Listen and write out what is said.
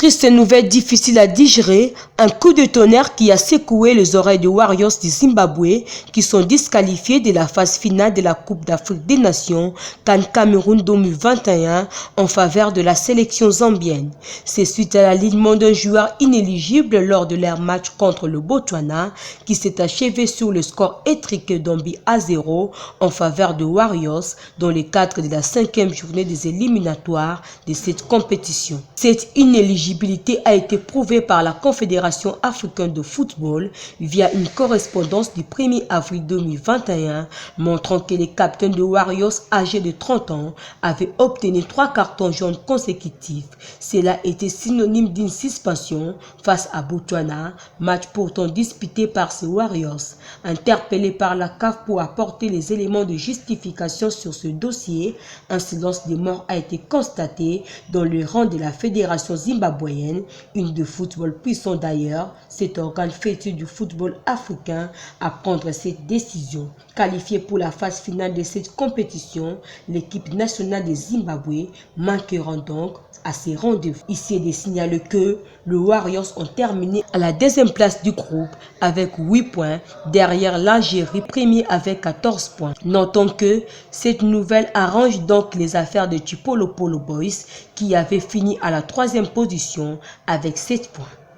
triste nouvelle difficile à digérer, un coup de tonnerre qui a secoué les oreilles des Warriors du Zimbabwe qui sont disqualifiés de la phase finale de la Coupe d'Afrique des Nations CAN Cameroun 2021 en faveur de la sélection zambienne. C'est suite à l'alignement d'un joueur inéligible lors de leur match contre le Botswana qui s'est achevé sur le score étriqué d'Ambi à 0 en faveur des Warriors dans le cadre de la 5e journée des éliminatoires de cette compétition. Cette inéligibilité a été prouvée par la Confédération africaine de football via une correspondance du 1er avril 2021 montrant que les capitaines de Warriors âgés de 30 ans avaient obtenu 3 cartons jaunes consécutifs. Cela était synonyme d'une suspension face à Botswana, match pourtant disputé par ces Warriors. Interpellés par la CAF pour apporter les éléments de justification sur ce dossier, un silence de mort a été constaté dans le rang de la Fédération zimbabwéenne, une de football puissant d'ailleurs, cet organe fêteux du football africain à prendre cette décision. Qualifiée pour la phase finale de cette compétition, l'équipe nationale de Zimbabwe manquera donc à ses rendez-vous. Ici, il est signalé que les Warriors ont terminé à la 2e place du groupe avec 8 points, derrière l'Algérie premier avec 14 points. Notons que cette nouvelle arrange donc les affaires de Chipolopolo Boys qui avait fini à la 3e position avec 7 points.